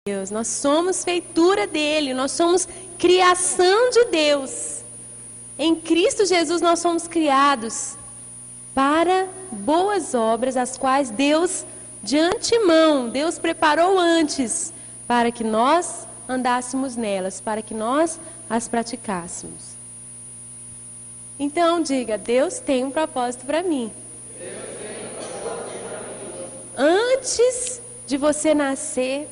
Deus. Nós somos feitura dele, nós somos criação de Deus. Em Cristo Jesus nós somos criados para boas obras, as quais Deus, de antemão, Deus preparou antes, para que nós andássemos nelas, para que nós as praticássemos. Então diga, Deus tem um propósito para mim. Antes de você nascer,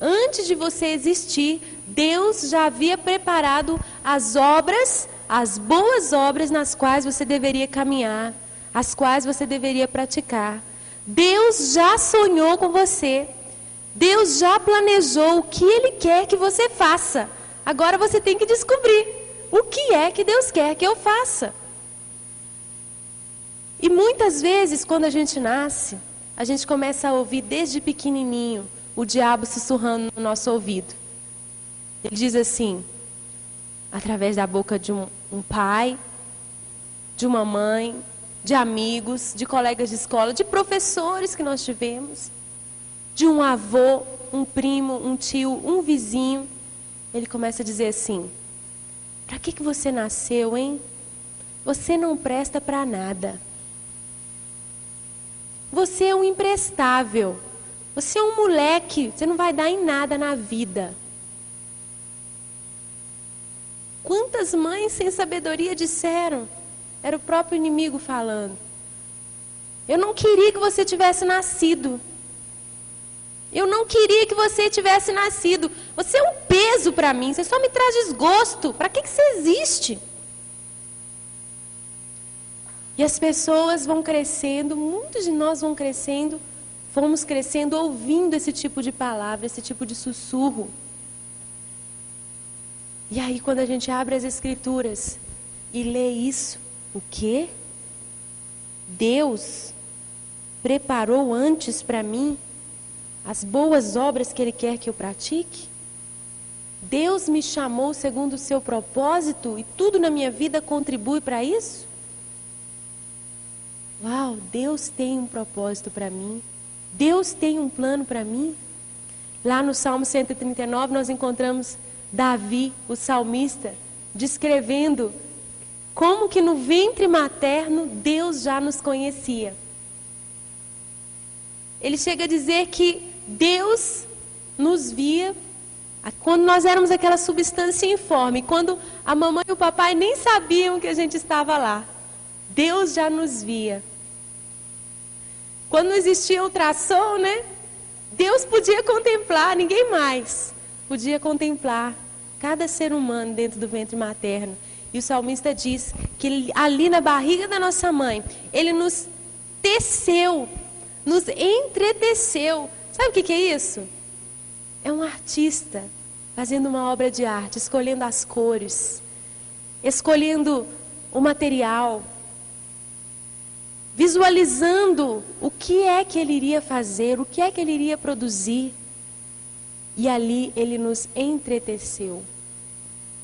antes de você existir, Deus já havia preparado as obras, as boas obras nas quais você deveria caminhar, as quais você deveria praticar. Deus já sonhou com você. Deus já planejou o que Ele quer que você faça. Agora você tem que descobrir o que é que Deus quer que eu faça. E muitas vezes, quando a gente nasce, a gente começa a ouvir desde pequenininho o diabo sussurrando no nosso ouvido. Ele diz assim, através da boca de um pai, de uma mãe, de amigos, de colegas de escola, de professores que nós tivemos, de um avô, um primo, um tio, um vizinho. Ele começa a dizer assim, para que você nasceu, hein? Você não presta para nada. Você é um imprestável. Você é um moleque, você não vai dar em nada na vida. Quantas mães sem sabedoria disseram? Era o próprio inimigo falando. Eu não queria que você tivesse nascido. Eu não queria que você tivesse nascido. Você é um peso para mim, você só me traz desgosto. Para que você existe? E as pessoas vão crescendo, muitos de nós vão crescendo, fomos crescendo ouvindo esse tipo de palavra, esse tipo de sussurro. E aí quando a gente abre as Escrituras e lê isso, o quê? Deus preparou antes para mim as boas obras que Ele quer que eu pratique? Deus me chamou segundo o seu propósito e tudo na minha vida contribui para isso? Uau, Deus tem um propósito para mim. Deus tem um plano para mim. Lá no Salmo 139 nós encontramos Davi, o salmista, descrevendo como que no ventre materno Deus já nos conhecia. Ele chega a dizer que Deus nos via quando nós éramos aquela substância informe, quando a mamãe e o papai nem sabiam que a gente estava lá. Deus já nos via. Quando não existia ultrassom, né? Deus podia contemplar, ninguém mais podia contemplar cada ser humano dentro do ventre materno. E o salmista diz que ali na barriga da nossa mãe, Ele nos teceu, nos entreteceu. Sabe o que é isso? É um artista fazendo uma obra de arte, escolhendo as cores, escolhendo o material, visualizando o que é que Ele iria fazer, o que é que Ele iria produzir. E ali Ele nos entreteceu.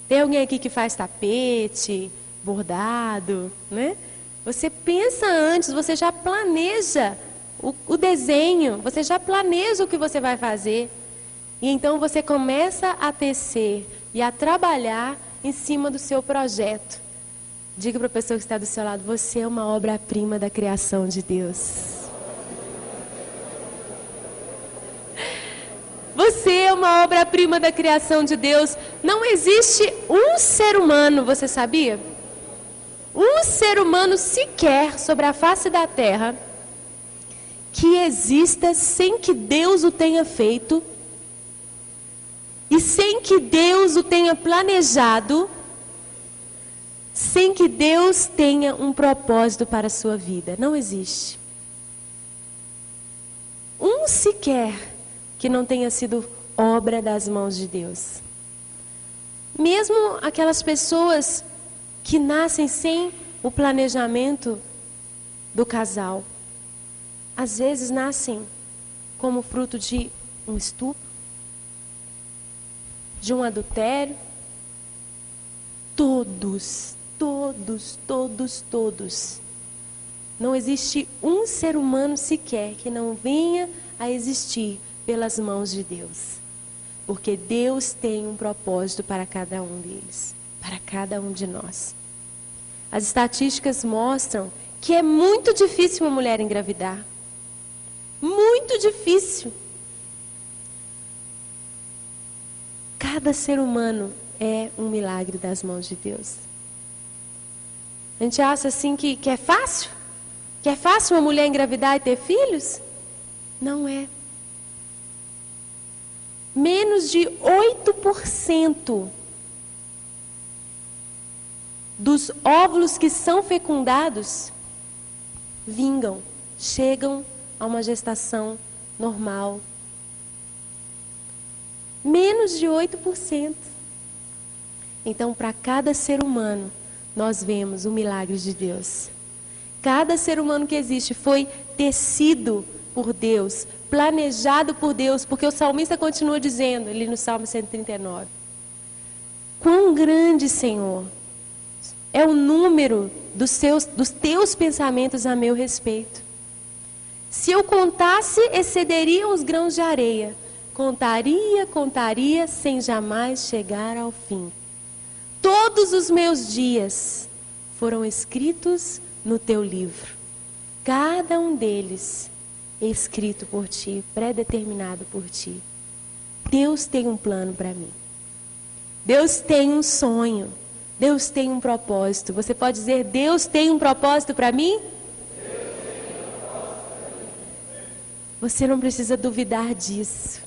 Tem alguém aqui que faz tapete, bordado, né? Você pensa antes, você já planeja o desenho, você já planeja o que você vai fazer. E então você começa a tecer e a trabalhar em cima do seu projeto. Diga para a pessoa que está do seu lado, você é uma obra-prima da criação de Deus. Você é uma obra-prima da criação de Deus. Não existe um ser humano, você sabia? Um ser humano sequer sobre a face da terra que exista sem que Deus o tenha feito e sem que Deus o tenha planejado, sem que Deus tenha um propósito para a sua vida. Não existe. Um sequer que não tenha sido obra das mãos de Deus. Mesmo aquelas pessoas que nascem sem o planejamento do casal, às vezes nascem como fruto de um estupro, de um adultério. Todos. Não existe um ser humano sequer que não venha a existir pelas mãos de Deus. Porque Deus tem um propósito para cada um deles, para cada um de nós. As estatísticas mostram que é muito difícil uma mulher engravidar. Muito difícil. Cada ser humano é um milagre das mãos de Deus. A gente acha assim que é fácil? Que é fácil uma mulher engravidar e ter filhos? Não é. Menos de 8% dos óvulos que são fecundados vingam, chegam a uma gestação normal. Menos de 8%. Então, para cada ser humano, nós vemos o milagre de Deus. Cada ser humano que existe foi tecido por Deus, planejado por Deus, porque o salmista continua dizendo, ali no Salmo 139, quão grande, Senhor, é o número dos teus pensamentos a meu respeito. Se eu contasse, excederiam os grãos de areia. Contaria, sem jamais chegar ao fim. Todos os meus dias foram escritos no teu livro. Cada um deles escrito por ti, predeterminado por ti. Deus tem um plano para mim. Deus tem um sonho. Deus tem um propósito. Você pode dizer, Deus tem um propósito para mim? Você não precisa duvidar disso.